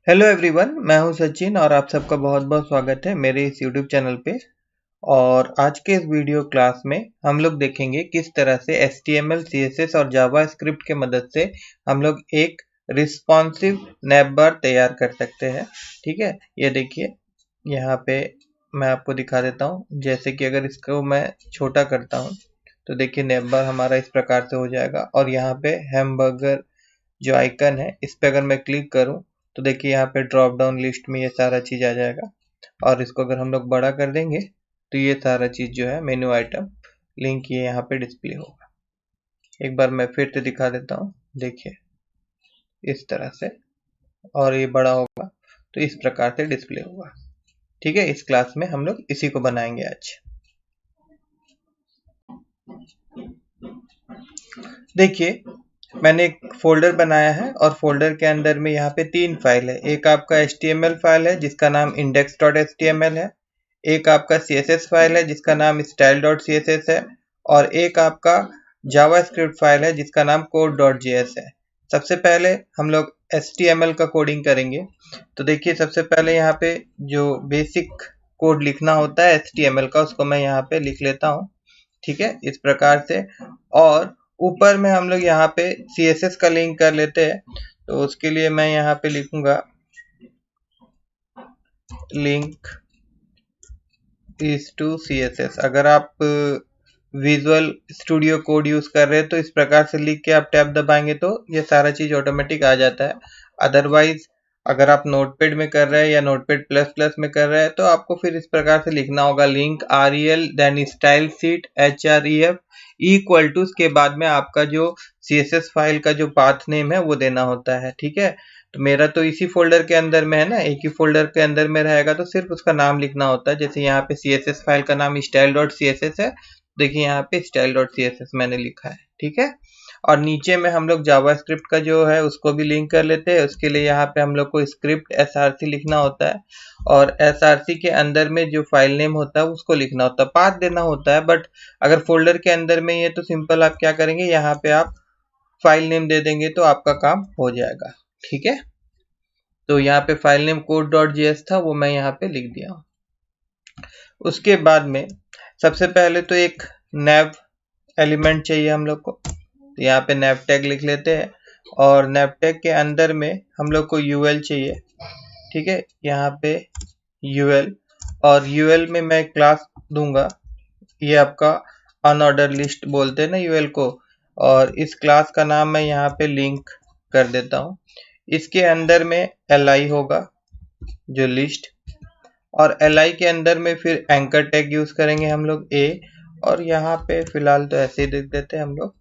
Hello everyone, मैं हूं सचिन और आप सबका बहुत बहुत स्वागत है मेरे इस यूट्यूब चैनल पे। और आज के इस वीडियो क्लास में हम लोग देखेंगे किस तरह से HTML, CSS और जावास्क्रिप्ट के मदद से हम लोग एक रिस्पॉन्सिव नैव बार तैयार कर सकते हैं। ठीक है, ये देखिए यहाँ पे मैं आपको दिखा देता हूँ। जैसे कि अगर इसको मैं छोटा करता हूँ तो देखिए नैव बार हमारा इस प्रकार से हो जाएगा। और यहाँ पे हैमबर्गर जो आइकन है इस पे अगर मैं क्लिक करूं तो देखिए यहाँ पे ड्रॉप डाउन लिस्ट में ये सारा चीज आ जाएगा। और इसको अगर हम लोग बड़ा कर देंगे तो ये सारा चीज जो है मेन्यू आइटम लिंक ये यहाँ पे डिस्प्ले होगा। एक बार मैं फिर से दिखा देता हूँ, देखिए इस तरह से, और ये बड़ा होगा तो इस प्रकार से डिस्प्ले होगा। ठीक है, इस क्लास में हम लोग इसी को बनाएंगे आज। देखिए मैंने एक फोल्डर बनाया है और फोल्डर के अंदर में यहाँ पे 3 फाइल है। एक आपका HTML फाइल है जिसका नाम index.html है, एक आपका CSS फाइल है जिसका नाम style.css है, और एक आपका जावास्क्रिप्ट फाइल है जिसका नाम code.js है। सबसे पहले हम लोग HTML का कोडिंग करेंगे। तो देखिए सबसे पहले यहाँ पे जो बेसिक कोड लिखना होता है HTML का, उसको मैं यहाँ पे लिख लेता हूँ। ठीक है, इस प्रकार से। और ऊपर में हम लोग यहाँ पे CSS का लिंक कर लेते हैं। तो उसके लिए मैं यहाँ पे लिखूंगा लिंक इज टू CSS। अगर आप विजुअल स्टूडियो कोड यूज कर रहे हैं तो इस प्रकार से लिख के आप टैब दबाएंगे तो ये सारा चीज ऑटोमेटिक आ जाता है। अदरवाइज अगर आप नोटपैड में कर रहे हैं या नोटपैड प्लस प्लस में कर रहे हैं तो आपको फिर इस प्रकार से लिखना होगा link REL then style sheet HREF equal to, उसके बाद में आपका जो CSS फाइल का जो पाथ नेम है वो देना होता है। ठीक है, तो मेरा तो इसी फोल्डर के अंदर में है ना, एक ही फोल्डर के अंदर में रहेगा तो सिर्फ उसका नाम लिखना होता है। जैसे यहाँ पे CSS फाइल का नाम style.css है, देखिए यहाँ पे style.css मैंने लिखा है। ठीक है, और नीचे में हम लोग जावास्क्रिप्ट का जो है उसको भी लिंक कर लेते हैं। उसके लिए यहाँ पे हम लोग को स्क्रिप्ट src लिखना होता है, और src के अंदर में जो फाइल नेम होता है उसको लिखना होता है, पाथ देना होता है। बट अगर फोल्डर के अंदर में ये तो सिंपल आप क्या करेंगे, यहाँ पे आप फाइल नेम दे देंगे तो आपका काम हो जाएगा। ठीक है, तो यहाँ पे फाइल नेम code.js था, वो मैं यहाँ पे लिख दिया हूँ। उसके बाद में सबसे पहले तो एक नैव एलिमेंट चाहिए हम लोग को, तो यहाँ पे नैव टैग लिख लेते हैं। और नैव टैग के अंदर में हम लोग को UL चाहिए। ठीक है, यहाँ पे UL, और UL में मैं क्लास दूंगा, ये आपका अनऑर्डर लिस्ट बोलते हैं ना UL को, और इस क्लास का नाम मैं यहाँ पे लिंक कर देता हूँ। इसके अंदर में li होगा जो लिस्ट, और li के अंदर में फिर एंकर टैग यूज करेंगे हम लोग a, और यहाँ पे फिलहाल तो ऐसे ही लिख देते हैं हम लोग।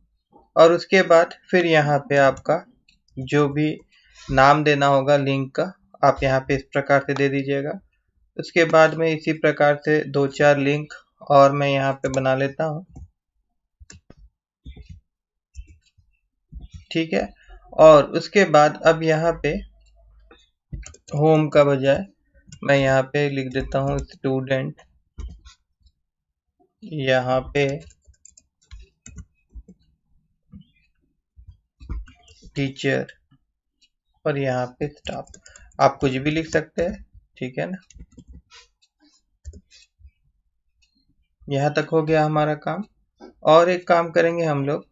और उसके बाद फिर यहाँ पे आपका जो भी नाम देना होगा लिंक का, आप यहाँ पे इस प्रकार से दे दीजिएगा। उसके बाद में इसी प्रकार से 2-4 लिंक और मैं यहाँ पे बना लेता हूँ। ठीक है, और उसके बाद अब यहाँ पे होम का बजाय मैं यहाँ पे लिख देता हूँ स्टूडेंट, यहाँ पे टीचर, और यहाँ पे स्टाफ। आप कुछ भी लिख सकते हैं। ठीक है ना, यहाँ तक हो गया हमारा काम। और एक काम करेंगे हम लोग,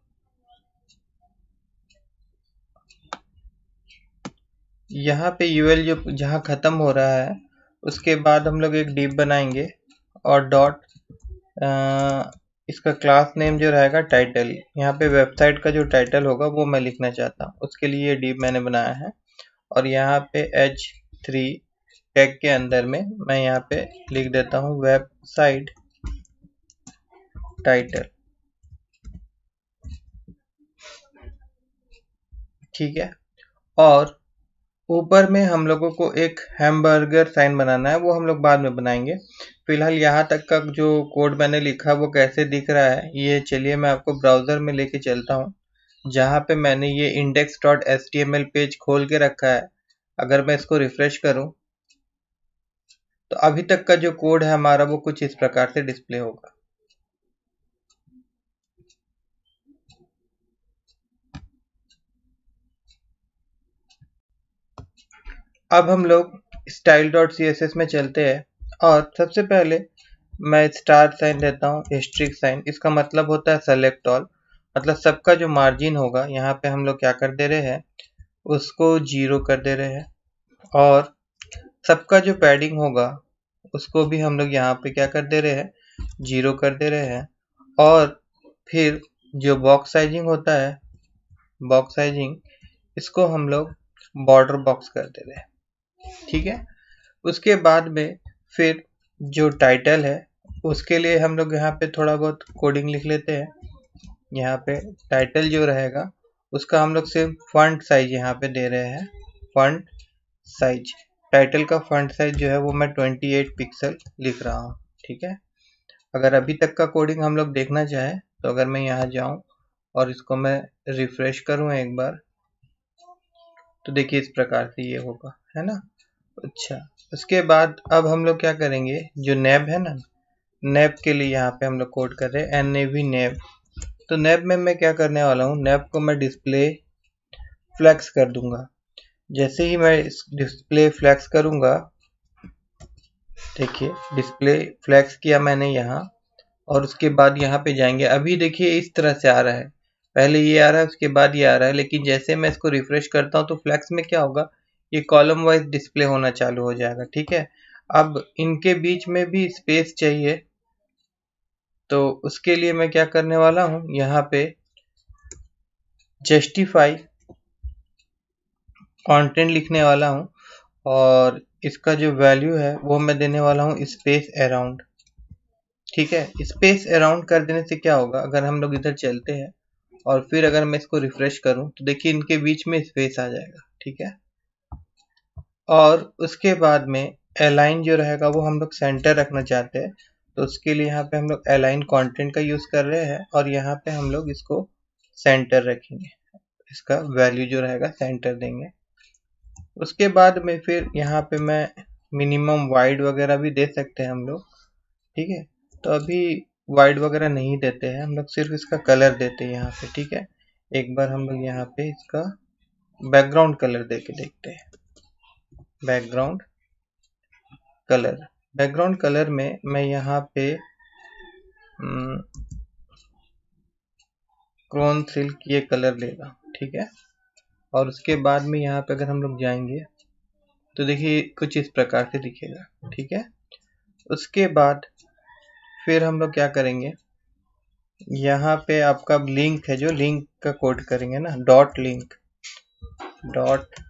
यहाँ पे UL जो जहाँ खत्म हो रहा है उसके बाद हम लोग एक डिव बनाएंगे, और डॉट इसका क्लास नेम जो रहेगा टाइटल, यहाँ पे वेबसाइट का जो टाइटल होगा वो मैं लिखना चाहता हूँ, उसके लिए ये डिव मैंने बनाया है। और यहाँ पे H3 टैग के अंदर में मैं यहाँ पे लिख देता हूँ वेबसाइट टाइटल। ठीक है, और ऊपर में हम लोगों को एक हैमबर्गर साइन बनाना है, वो हम लोग बाद में बनाएंगे। फिलहाल यहाँ तक का जो कोड मैंने लिखा वो कैसे दिख रहा है ये चलिए मैं आपको ब्राउज़र में लेके चलता हूँ, जहाँ पे मैंने ये index.html पेज खोल के रखा है। अगर मैं इसको रिफ्रेश करूँ तो अभी तक का जो कोड है हमारा वो कुछ इस प्रकार से डिस्प्ले होगा। अब हम लोग style.css में चलते हैं और सबसे पहले मैं स्टार साइन देता हूँ, एस्ट्रिक साइन। इसका मतलब होता है सेलेक्ट ऑल, मतलब सबका जो मार्जिन होगा यहाँ पे हम लोग क्या कर दे रहे हैं, उसको 0 कर दे रहे हैं, और सबका जो पैडिंग होगा उसको भी हम लोग यहाँ पे क्या कर दे रहे हैं, 0 कर दे रहे हैं। और फिर जो बॉक्स साइजिंग होता है, बॉक्स साइजिंग, इसको हम लोग बॉर्डर बॉक्स कर दे रहे हैं, ठीक है। उसके बाद में फिर जो टाइटल है उसके लिए हम लोग यहाँ पे थोड़ा बहुत कोडिंग लिख लेते हैं। यहाँ पे टाइटल जो रहेगा उसका हम लोग सिर्फ फॉन्ट साइज यहाँ पे दे रहे हैं, फॉन्ट साइज। टाइटल का फॉन्ट साइज जो है वो मैं 28 पिक्सल लिख रहा हूँ, ठीक है। अगर अभी तक का कोडिंग हम लोग देखना चाहें तो अगर मैं यहाँ जाऊँ और इसको मैं रिफ्रेश करूँ एक बार, तो देखिए इस प्रकार से ये होगा, है ना। अच्छा, उसके बाद अब हम लोग क्या करेंगे, जो नैब है ना, नैब के लिए यहाँ पे हम लोग कोड कर रहे हैं NAV नैब। तो नैब में मैं क्या करने वाला हूँ, नैब को मैं डिस्प्ले फ्लैक्स कर दूंगा। जैसे ही मैं डिस्प्ले फ्लैक्स करूंगा, देखिए डिस्प्ले फ्लैक्स किया मैंने यहाँ, और उसके बाद यहाँ पे जाएंगे। अभी देखिए इस तरह से आ रहा है, पहले ये आ रहा है उसके बाद ये आ रहा है, लेकिन जैसे मैं इसको रिफ्रेश करता हूँ तो फ्लैक्स में क्या होगा, ये कॉलम वाइज डिस्प्ले होना चालू हो जाएगा, ठीक है। अब इनके बीच में भी स्पेस चाहिए, तो उसके लिए मैं क्या करने वाला हूँ, यहाँ पे जस्टिफाई कंटेंट लिखने वाला हूँ, और इसका जो वैल्यू है वो मैं देने वाला हूँ स्पेस अराउंड, ठीक है। स्पेस अराउंड कर देने से क्या होगा, अगर हम लोग इधर चलते हैं और फिर अगर मैं इसको रिफ्रेश करूं तो देखिए इनके बीच में स्पेस आ जाएगा, ठीक है। और उसके बाद में अलाइन जो रहेगा वो हम लोग सेंटर रखना चाहते हैं, तो उसके लिए यहाँ पे हम लोग अलाइन कंटेंट का यूज कर रहे हैं, और यहाँ पे हम लोग इसको सेंटर रखेंगे, इसका वैल्यू जो रहेगा सेंटर देंगे। उसके बाद में फिर यहाँ पे मैं मिनिमम वाइड वगैरह भी दे सकते हैं हम लोग, ठीक है। तो अभी वाइड वगैरह नहीं देते हैं हम लोग, सिर्फ इसका कलर देते हैं यहाँ पे, ठीक है। एक बार हम लोग यहाँ पे इसका बैकग्राउंड कलर दे के देखते हैं। बैकग्राउंड कलर, बैकग्राउंड कलर में मैं यहाँ पे क्रोन सिल्क ये कलर लेगा, ठीक है। और उसके बाद में यहाँ पे अगर हम लोग जाएंगे तो देखिए कुछ इस प्रकार से दिखेगा, ठीक है। उसके बाद फिर हम लोग क्या करेंगे, यहाँ पे आपका लिंक है, जो लिंक का कोड करेंगे ना, डॉट लिंक, डॉट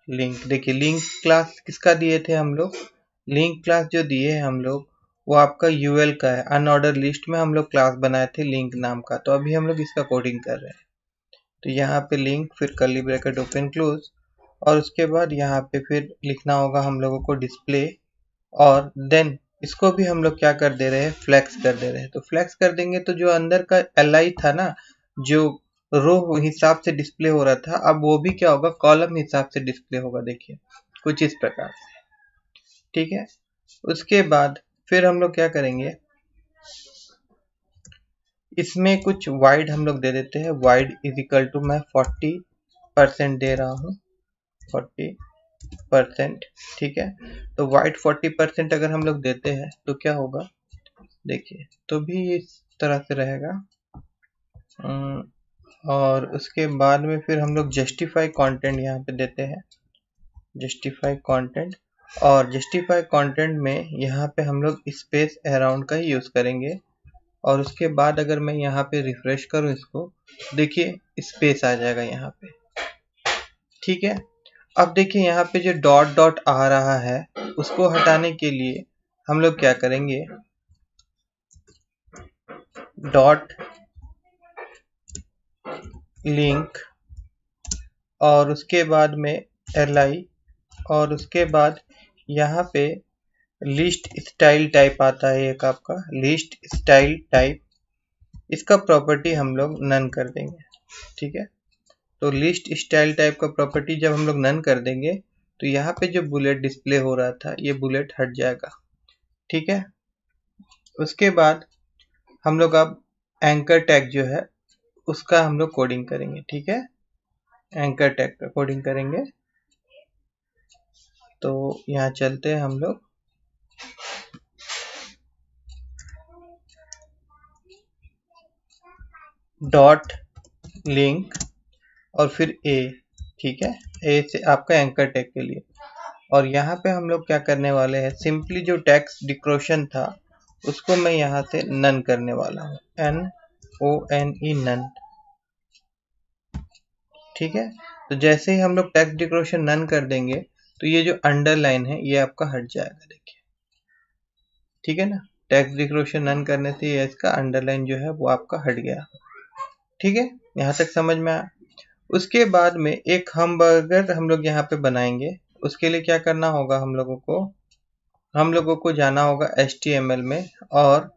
लिंक। देखिए लिंक क्लास किसका दिए थे हम लोग, लिंक क्लास जो दिए हैं हम लोग वो आपका यूएल का है, अनऑर्डर लिस्ट में हम लोग क्लास बनाए थे लिंक नाम का। तो अभी हम लोग इसका कोडिंग कर रहे हैं, तो यहाँ पे लिंक, फिर कर्ली ब्रैकेट ओपन क्लोज, और उसके बाद यहाँ पे फिर लिखना होगा हम लोगों को डिस्प्ले, और देन इसको भी हम लोग क्या कर दे रहे हैं, फ्लैक्स कर दे रहे हैं। तो फ्लैक्स कर देंगे तो जो अंदर का एलआई था ना, जो रो हिसाब से डिस्प्ले हो रहा था, अब वो भी क्या होगा, कॉलम हिसाब से डिस्प्ले होगा, देखिए कुछ इस प्रकार से, ठीक है। उसके बाद फिर हम लोग क्या करेंगे, इसमें कुछ वाइड हम लोग दे देते हैं। वाइड इज इक्वल टू मैं 40% दे रहा हूँ, 40%, ठीक है। तो वाइड 40% अगर हम लोग देते हैं तो क्या होगा, देखिए तो भी इस तरह से रहेगा। और उसके बाद में फिर हम लोग जस्टिफाई कंटेंट यहाँ पे देते हैं, जस्टिफाई कंटेंट, और जस्टिफाई कंटेंट में यहाँ पे हम लोग स्पेस अराउंड का ही यूज करेंगे। और उसके बाद अगर मैं यहाँ पे रिफ्रेश करूँ इसको, देखिए स्पेस आ जाएगा यहाँ पे, ठीक है। अब देखिए यहाँ पे जो डॉट डॉट आ रहा है उसको हटाने के लिए हम लोग क्या करेंगे, डॉट लिंक, और उसके बाद में li, और उसके बाद यहाँ पे लिस्ट स्टाइल टाइप आता है एक आपका, लिस्ट स्टाइल टाइप, इसका प्रॉपर्टी हम लोग नन कर देंगे, ठीक है। तो लिस्ट स्टाइल टाइप का प्रॉपर्टी जब हम लोग नन कर देंगे तो यहाँ पे जो बुलेट डिस्प्ले हो रहा था ये बुलेट हट जाएगा, ठीक है। उसके बाद हम लोग अब एंकर टैग जो है उसका हम लोग कोडिंग करेंगे, ठीक है। एंकर टैग का कोडिंग करेंगे। तो यहाँ चलते हैं हम लोग, डॉट लिंक और फिर ए, ठीक है, ए से आपका एंकर टैग के लिए। और यहाँ पे हम लोग क्या करने वाले हैं, सिंपली जो टेक्स्ट डिक्रोशन था उसको मैं यहाँ से नन करने वाला हूँ, NONE नन, ठीक है। तो जैसे ही हम लोग टेक्स्ट डिक्रोशन नन कर देंगे तो ये जो अंडरलाइन है ये आपका हट जाएगा, देखिए, ठीक है ना। टेक्स्ट डिक्रोशन नन करने से ये इसका अंडरलाइन जो है वो आपका हट गया, ठीक है, यहाँ तक समझ में आया। उसके बाद में एक हमबर्गर हम लोग यहाँ पे बनाएंगे। उसके लिए क्या करना होगा, हम लोगों को जाना होगा HTML में, और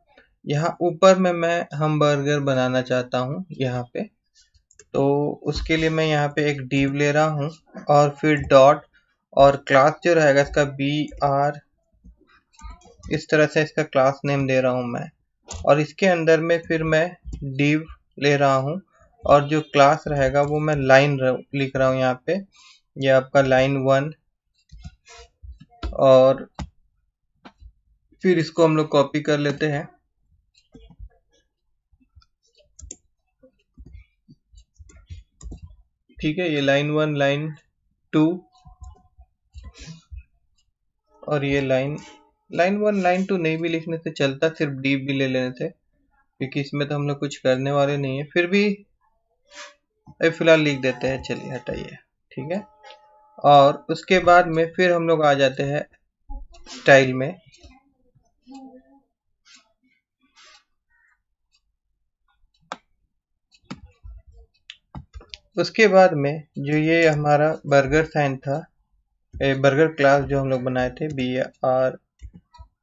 यहाँ ऊपर में मैं हमबर्गर बनाना चाहता हूँ यहाँ पे। तो उसके लिए मैं यहाँ पे एक div ले रहा हूँ और फिर डॉट, और क्लास जो रहेगा इसका BR, इस तरह से इसका क्लास नेम दे रहा हूँ मैं, और इसके अंदर में फिर मैं div ले रहा हूँ, और जो क्लास रहेगा वो मैं लाइन लिख रहा हूँ यहाँ पे, ये आपका लाइन 1, और फिर इसको हम लोग कॉपी कर लेते हैं, ठीक है, ये लाइन 1, लाइन 2, और ये लाइन 1, लाइन 2 नहीं भी लिखने से चलता, सिर्फ div भी ले लेने से, क्योंकि इसमें तो हम लोग कुछ करने वाले नहीं है। फिर भी फिलहाल लिख देते हैं, चलिए हटाइए, ठीक है। और उसके बाद में फिर हम लोग आ जाते हैं स्टाइल में, उसके बाद में जो ये हमारा बर्गर साइन था, बर्गर क्लास जो हम लोग बनाए थे,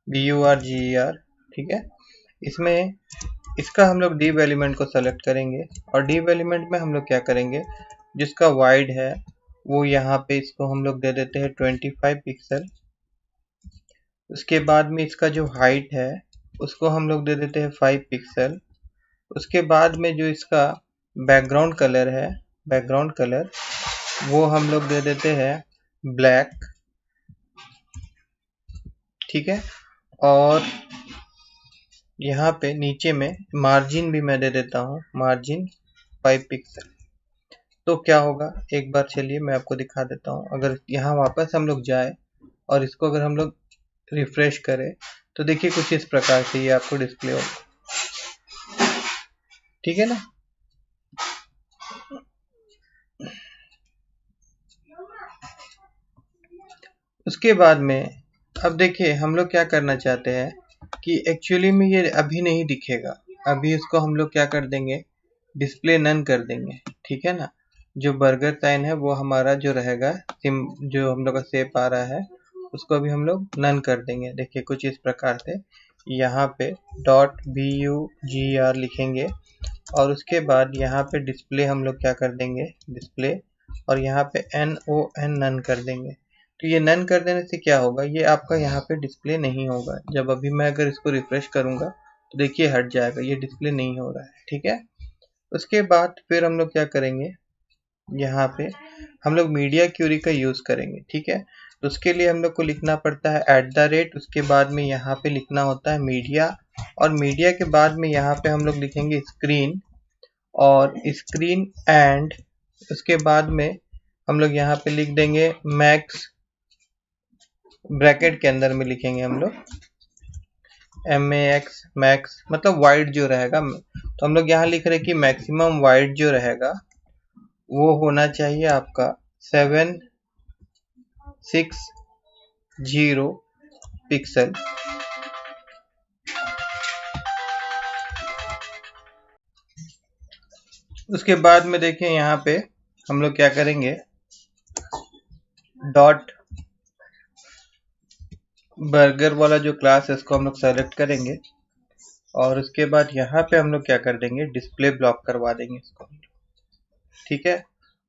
BURGER, ठीक है, इसमें इसका हम लोग div एलिमेंट को सेलेक्ट करेंगे, और div एलिमेंट में हम लोग क्या करेंगे, जिसका वाइड है वो यहाँ पे इसको हम लोग दे देते हैं 25 पिक्सल। उसके बाद में इसका जो हाइट है उसको हम लोग दे देते हैं 5 पिक्सल। उसके बाद में जो इसका बैकग्राउंड कलर है, बैकग्राउंड कलर वो हम लोग दे देते हैं ब्लैक, ठीक है। और यहाँ पे नीचे में मार्जिन भी मैं दे देता हूँ, मार्जिन 5 पिक्सल। तो क्या होगा, एक बार चलिए मैं आपको दिखा देता हूँ। अगर यहाँ वापस हम लोग जाए और इसको अगर हम लोग रिफ्रेश करें तो देखिए कुछ इस प्रकार से ये आपको डिस्प्ले होगा, ठीक है ना। उसके बाद में अब देखिए हम लोग क्या करना चाहते हैं कि एक्चुअली में ये अभी नहीं दिखेगा, अभी इसको हम लोग क्या कर देंगे, डिस्प्ले नन कर देंगे, ठीक है ना। जो बर्गर साइन है वो हमारा जो रहेगा, जो हम लोग का शेप आ रहा है उसको अभी हम लोग नन कर देंगे। देखिए कुछ इस प्रकार से यहाँ पे .BUGR लिखेंगे, और उसके बाद यहाँ पे डिस्प्ले हम लोग क्या कर देंगे, डिस्प्ले, और यहाँ पे NON नन कर देंगे। तो ये नन कर देने से क्या होगा, ये आपका यहाँ पे डिस्प्ले नहीं होगा। जब अभी मैं अगर इसको रिफ्रेश करूँगा तो देखिए हट जाएगा, ये डिस्प्ले नहीं हो रहा है, ठीक है। उसके बाद फिर हम लोग क्या करेंगे, यहाँ पे हम लोग मीडिया क्यूरी का यूज़ करेंगे, ठीक है। तो उसके लिए हम लोग को लिखना पड़ता है @ उसके बाद में यहाँ पे लिखना होता है मीडिया, और मीडिया के बाद में यहाँ पे हम लोग लिखेंगे स्क्रीन, और स्क्रीन एंड उसके बाद में हम लोग यहाँ पे लिख देंगे मैक्स, ब्रैकेट के अंदर में लिखेंगे हम लोग MAX, मैक्स मतलब वाइड जो रहेगा। तो हम लोग यहाँ लिख रहे हैं कि मैक्सिमम वाइड जो रहेगा वो होना चाहिए आपका 760 पिक्सल। उसके बाद में देखिए यहाँ पे हम लोग क्या करेंगे, डॉट बर्गर वाला जो क्लास है इसको हम लोग सेलेक्ट करेंगे, और उसके बाद यहाँ पे हम लोग क्या कर देंगे, डिस्प्ले ब्लॉक करवा देंगे इसको, ठीक है।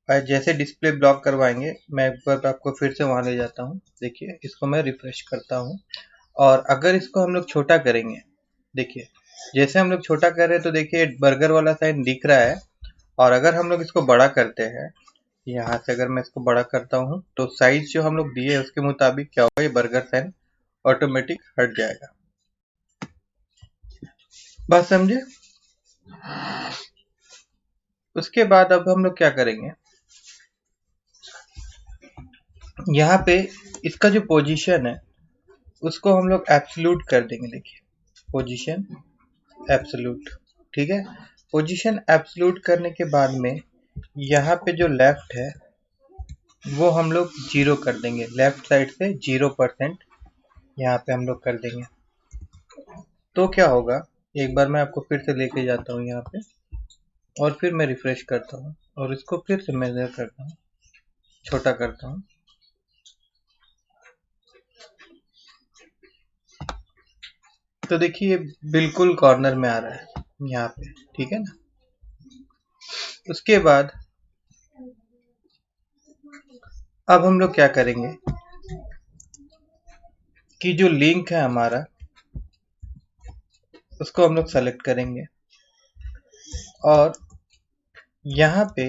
और जैसे डिस्प्ले ब्लॉक करवाएंगे, मैं एक बार आपको फिर से वहां ले जाता हूँ। देखिए इसको मैं रिफ्रेश करता हूँ, और अगर इसको हम लोग छोटा करेंगे, देखिए जैसे हम लोग छोटा कर रहे हैं तो देखिए बर्गर वाला साइन दिख रहा है, और अगर हम लोग इसको बड़ा करते हैं, यहाँ से अगर मैं इसको बड़ा करता हूँ तो साइज जो हम लोग दिए है उसके मुताबिक क्या होगा, ये बर्गर साइन ऑटोमेटिक हट जाएगा। बात समझे? उसके बाद अब हम लोग क्या करेंगे, यहाँ पे इसका जो पोजीशन है उसको हम लोग एब्सोल्यूट कर देंगे। देखिए पोजीशन एब्सोल्यूट, ठीक है। पोजीशन एब्सोल्यूट करने के बाद में यहाँ पे जो लेफ्ट है वो हम लोग 0 कर देंगे, लेफ्ट साइड से 0% यहाँ पे हम लोग कर देंगे। तो क्या होगा, एक बार मैं आपको फिर से लेके जाता हूँ यहाँ पे और फिर मैं रिफ्रेश करता हूँ और इसको फिर से मेजर करता हूँ, छोटा करता हूँ। तो देखिए बिल्कुल कॉर्नर में आ रहा है यहाँ पे, ठीक है ना। उसके बाद अब हम लोग क्या करेंगे कि जो लिंक है हमारा उसको हम लोग सेलेक्ट करेंगे और यहाँ पे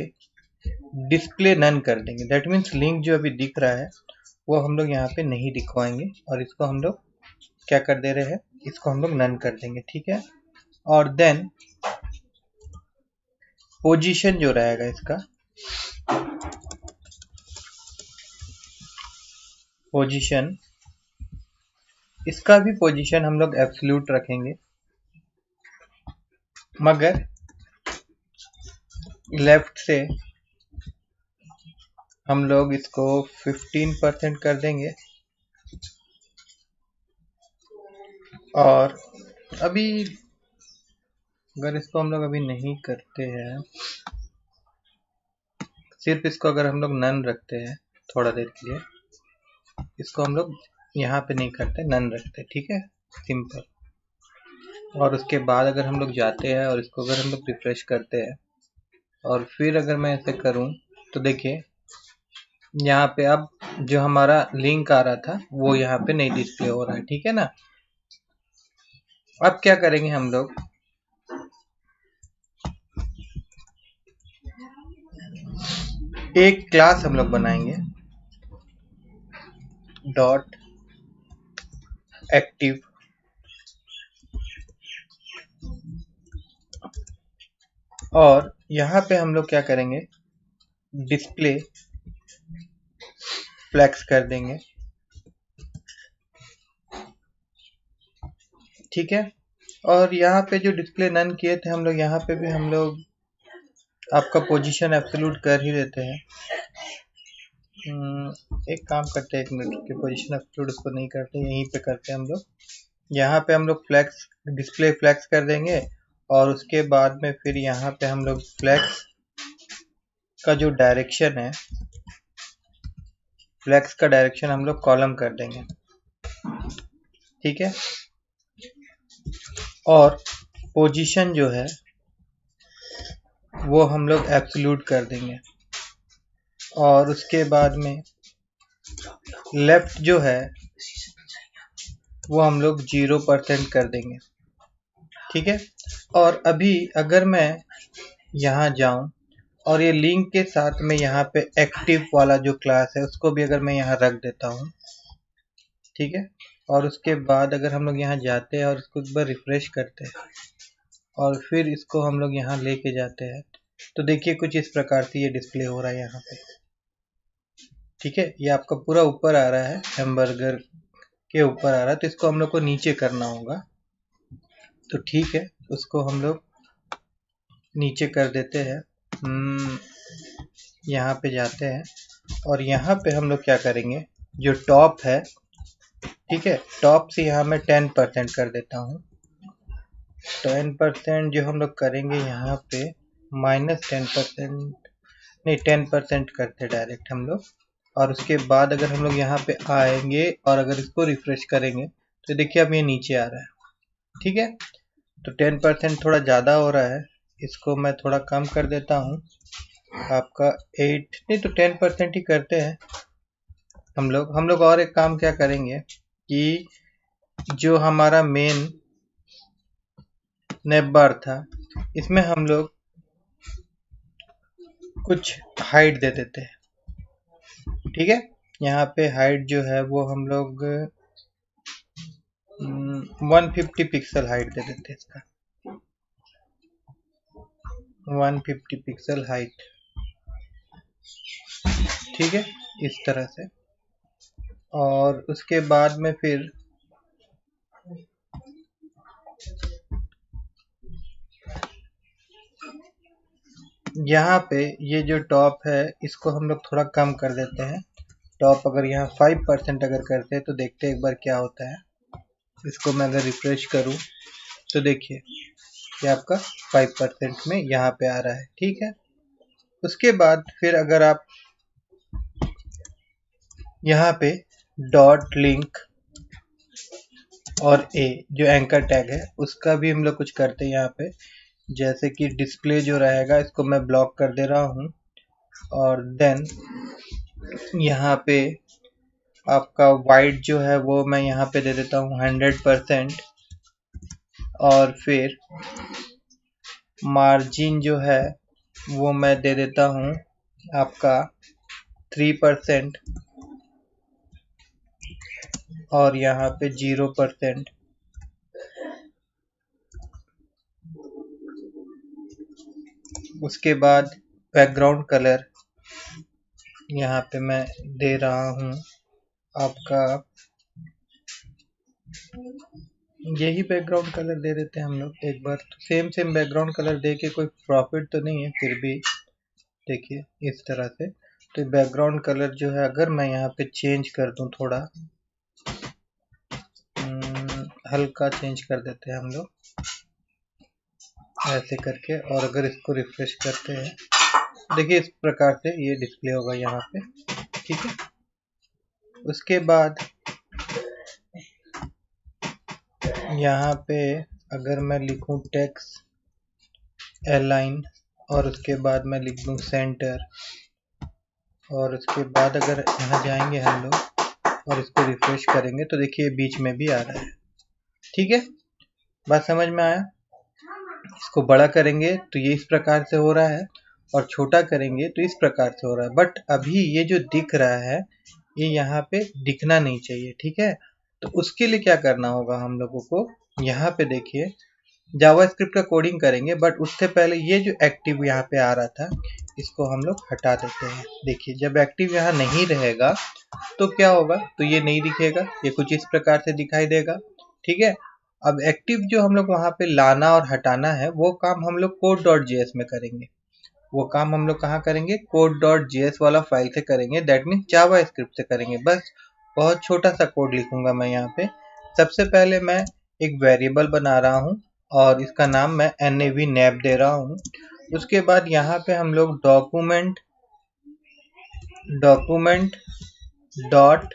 डिस्प्ले नन कर देंगे। दैट मीन्स लिंक जो अभी दिख रहा है वो हम लोग यहाँ पे नहीं दिखवाएंगे और इसको हम लोग क्या कर दे रहे हैं, इसको हम लोग नन कर देंगे, ठीक है। और देन पोजीशन जो रहेगा इसका, पोजीशन, इसका भी पोजीशन हम लोग एब्सोल्यूट रखेंगे, मगर लेफ्ट से हम लोग इसको 15% कर देंगे। और अभी अगर इसको हम लोग अभी नहीं करते हैं, सिर्फ इसको अगर हम लोग नन रखते हैं थोड़ा देर के लिए, इसको हम लोग यहाँ पे नहीं करते, नन रखते, ठीक है, सिंपल। और उसके बाद अगर हम लोग जाते हैं और इसको अगर हम लोग रिफ्रेश करते हैं और फिर अगर मैं ऐसे करूं तो देखिए यहाँ पे अब जो हमारा लिंक आ रहा था वो यहाँ पे नहीं डिस्प्ले हो रहा है, ठीक है ना। अब क्या करेंगे हम लोग, एक क्लास हम लोग बनाएंगे डॉट एक्टिव, और यहाँ पे हम लोग क्या करेंगे, डिस्प्ले फ्लेक्स कर देंगे, ठीक है। और यहाँ पे जो डिस्प्ले नन किए थे हम लोग, यहाँ पे भी हम लोग आपका पोजीशन एब्सोल्यूट कर ही देते हैं। एक काम करते हैं, एक मिनट के पोजीशन एब्सोल्यूट उसको नहीं करते, यहीं पे करते हैं हम लोग। यहाँ पे हम लोग फ्लेक्स, डिस्प्ले फ्लेक्स कर देंगे और उसके बाद में फिर यहाँ पे हम लोग फ्लेक्स का जो डायरेक्शन है, फ्लेक्स का डायरेक्शन हम लोग कॉलम कर देंगे, ठीक है। और पोजीशन जो है वो हम लोग एब्सोल्यूट कर देंगे और उसके बाद में लेफ्ट जो है वो हम लोग 0% कर देंगे, ठीक है। और अभी अगर मैं यहाँ जाऊं और ये लिंक के साथ में यहाँ पे एक्टिव वाला जो क्लास है उसको भी अगर मैं यहाँ रख देता हूँ, ठीक है। और उसके बाद अगर हम लोग यहाँ जाते हैं और इसको एक बार रिफ्रेश करते हैं और फिर इसको हम लोग यहाँ लेके जाते हैं तो देखिए कुछ इस प्रकार से ये डिस्प्ले हो रहा है यहाँ पे, ठीक है। ये आपका पूरा ऊपर आ रहा है, हैमबर्गर के ऊपर आ रहा है, तो इसको हम लोग को नीचे करना होगा। तो ठीक है, उसको हम लोग नीचे कर देते हैं। यहाँ पे जाते हैं और यहाँ पे हम लोग क्या करेंगे, जो टॉप है, ठीक है, टॉप से यहाँ मैं 10% कर देता हूँ। 10% जो हम लोग करेंगे यहाँ पे -10%, नहीं 10% करते डायरेक्ट हम लोग। और उसके बाद अगर हम लोग यहाँ पे आएंगे और अगर इसको रिफ्रेश करेंगे तो देखिए अब ये नीचे आ रहा है, ठीक है। तो 10% थोड़ा ज़्यादा हो रहा है, इसको मैं थोड़ा कम कर देता हूँ, आपका 8, नहीं तो 10% ही करते हैं हम लोग। और एक काम क्या करेंगे कि जो हमारा मेन नेब बार था इसमें हम लोग कुछ हाइट दे देते हैं, ठीक है। यहाँ पे हाइट जो है वो हम लोग 150 पिक्सल हाइट दे देते हैं इसका, 150 पिक्सल हाइट, ठीक है, इस तरह से। और उसके बाद में फिर यहाँ पे ये जो टॉप है इसको हम लोग थोड़ा कम कर देते हैं। टॉप अगर यहाँ 5% अगर करते हैं तो देखते हैं एक बार क्या होता है। इसको मैं अगर रिफ्रेश करूँ तो देखिए ये आपका 5% में यहाँ पे आ रहा है, ठीक है। उसके बाद फिर अगर आप यहाँ पे डॉट लिंक और ए जो एंकर टैग है उसका भी हम लोग कुछ करते हैं यहाँ पे, जैसे कि डिस्प्ले जो रहेगा इसको मैं ब्लॉक कर दे रहा हूँ। और देन यहाँ पे आपका वाइट जो है वो मैं यहाँ पे दे देता हूँ 100%। और फिर मार्जिन जो है वो मैं दे देता हूँ आपका 3%। और यहाँ पे 0%। उसके बाद बैकग्राउंड कलर यहाँ पे मैं दे रहा हूँ आपका, यही बैकग्राउंड कलर दे देते हैं हम लोग एक बार। तो सेम बैकग्राउंड कलर दे के कोई प्रॉफिट तो नहीं है, फिर भी देखिए इस तरह से। तो बैकग्राउंड कलर जो है अगर मैं यहाँ पे चेंज कर दूँ थोड़ा, हल्का चेंज कर देते हैं हम लोग ऐसे करके। और अगर इसको रिफ्रेश करते हैं देखिए इस प्रकार से ये डिस्प्ले होगा यहाँ पे, ठीक है। उसके बाद यहाँ पे अगर मैं लिखूँ टेक्स्ट अलाइन और उसके बाद मैं लिख दूँ सेंटर, और उसके बाद अगर यहाँ जाएंगे हम लोग और इसको रिफ्रेश करेंगे तो देखिए बीच में भी आ रहा है, ठीक है। बात समझ में आया। इसको बड़ा करेंगे तो ये इस प्रकार से हो रहा है और छोटा करेंगे तो इस प्रकार से हो रहा है। बट अभी ये जो दिख रहा है ये यहाँ पे दिखना नहीं चाहिए, ठीक है। तो उसके लिए क्या करना होगा हम लोगों को, यहाँ पे देखिए जावास्क्रिप्ट का कोडिंग करेंगे, बट उससे पहले ये जो एक्टिव यहाँ पे आ रहा था इसको हम लोग हटा देते हैं। देखिए जब एक्टिव यहाँ नहीं रहेगा तो क्या होगा, तो ये नहीं दिखेगा, ये कुछ इस प्रकार से दिखाई देगा, ठीक है। अब एक्टिव जो हम लोग वहाँ पे लाना और हटाना है वो काम हम लोग code.js में करेंगे। वो काम हम लोग कहाँ करेंगे, code.js वाला फाइल से करेंगे, दैट मीन्स जावास्क्रिप्ट से करेंगे। बस बहुत छोटा सा कोड लिखूंगा मैं यहाँ पे। सबसे पहले मैं एक वेरिएबल बना रहा हूँ और इसका नाम मैं nav दे रहा हूँ। उसके बाद यहाँ पे हम लोग document dot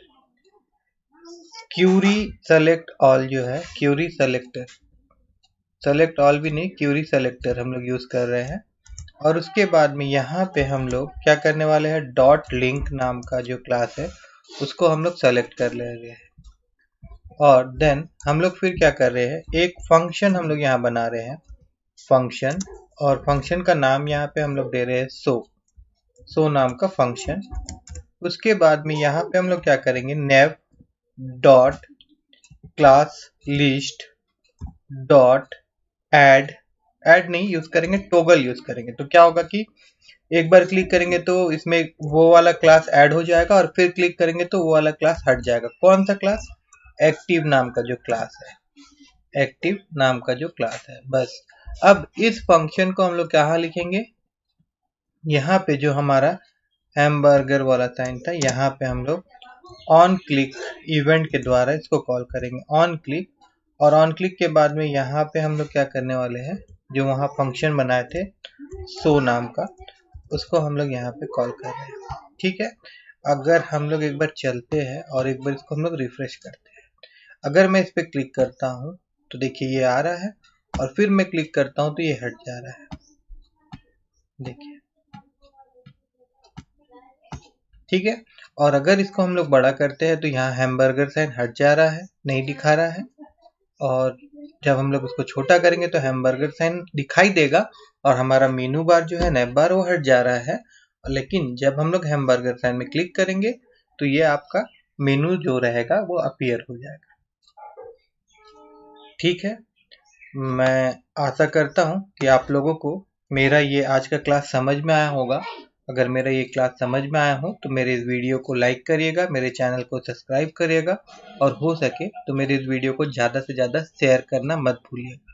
Curie select all जो है, क्यूरी सेलेक्टर, सेलेक्ट ऑल भी नहीं, क्यूरी सेलेक्टर हम लोग यूज कर रहे हैं। और उसके बाद में यहाँ पे हम लोग क्या करने वाले हैं, डॉट लिंक नाम का जो क्लास है उसको हम लोग सेलेक्ट कर ले रहे हैं। और देन हम लोग फिर क्या कर रहे हैं, एक फंक्शन हम लोग यहाँ बना रहे हैं, फंक्शन। और फंक्शन का नाम यहाँ पे हम लोग दे रहे हैं सो नाम का फंक्शन। उसके बाद में यहाँ पे हम लोग क्या करेंगे, nav dot class list dot add नहीं यूज करेंगे, टोगल यूज करेंगे। तो क्या होगा कि एक बार क्लिक करेंगे तो इसमें वो वाला क्लास ऐड हो जाएगा और फिर क्लिक करेंगे तो वो वाला क्लास हट जाएगा। कौन सा क्लास, एक्टिव नाम का जो क्लास है, एक्टिव नाम का जो क्लास है। बस अब इस फंक्शन को हम लोग कहाँ लिखेंगे, यहाँ पे जो हमारा हैमबर्गर वाला साइन था यहाँ पे हम लोग ऑन क्लिक इवेंट के द्वारा इसको कॉल करेंगे, ऑन क्लिक। और ऑन क्लिक के बाद में यहाँ पे हम लोग क्या करने वाले हैं, जो वहाँ फंक्शन बनाए थे सो नाम का उसको हम लोग यहाँ पे कॉल कर रहे हैं, ठीक है। अगर हम लोग एक बार चलते हैं और एक बार इसको हम लोग रिफ्रेश करते हैं, अगर मैं इस पर क्लिक करता हूँ तो देखिए ये आ रहा है और फिर मैं क्लिक करता हूँ तो ये हट जा रहा है, देखिए, ठीक है। और अगर इसको हम लोग बड़ा करते हैं तो यहाँ हैमबर्गर साइन हट जा रहा है, नहीं दिखा रहा है। और जब हम लोग उसको छोटा करेंगे तो हैमबर्गर साइन दिखाई देगा और हमारा मेनू बार जो है नैब बार वो हट जा रहा है। लेकिन जब हम लोग हैमबर्गर साइन में क्लिक करेंगे तो ये आपका मेनू जो रहेगा वो अपीयर हो जाएगा। ठीक है, मैं आशा करता हूँ कि आप लोगों को मेरा ये आज का क्लास समझ में आया होगा। अगर मेरा ये क्लास समझ में आया हो तो मेरे इस वीडियो को लाइक करिएगा, मेरे चैनल को सब्सक्राइब करिएगा और हो सके तो मेरे इस वीडियो को ज़्यादा से ज़्यादा शेयर करना मत भूलिएगा।